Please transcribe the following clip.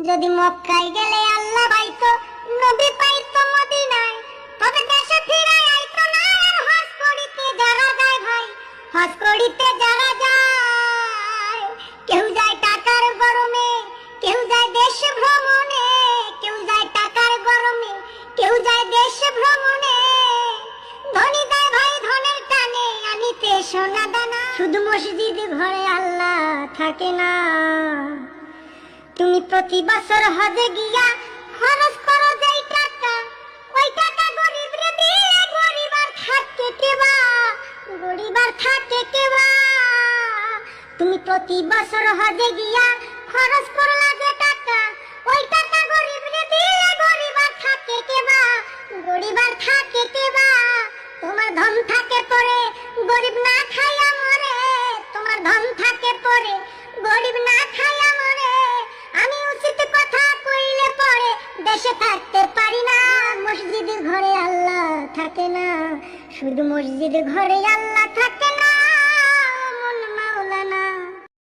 যদি মক্কায় গেলে আল্লাহ পাইতো, নবী পাইতো মদিনায়, তবে দেশে ফিরে আইতো না। আর হজ করিতে যারা যায় ভাই, হজ করিতে যারা যায়, কেউ যায় টাকার গরমে, কেউ যায় দেশ ভ্রমণে, কেউ যায় টাকার গরমে, কেউ যায় দেশ ভ্রমণে। ধনী যায় ভাই ধনের টানে, আনিতে সোনা দানা। শুধু মসজিদ ঘরে আল্লাহ থাকে না। তুমি প্রতি বছর হজে গিয়া খরচ করো যেই টাকা, ওই টাকা গরিবরে দিলে গরিব আর থাকে কেবা, গরিব আর থাকে কেবা। তুমি প্রতি বছর হজে গিয়া খরচ করলা যে টাকা, ওই টাকা গরিবরে দিলে গরিব আর থাকে কেবা, গরিব আর থাকে কেবা। তোমার ধন থাকে পরে গরিব না খাইয়া মরে, তোমার ধন থাকে পরে গরিব না খাইয়া মরে। আমি উচিত কথা কইলে পরে দেশে থাকতে পারি না। মসজিদের ঘরে আল্লাহ থাকে না, শুধু মসজিদের ঘরে আল্লাহ থাকে।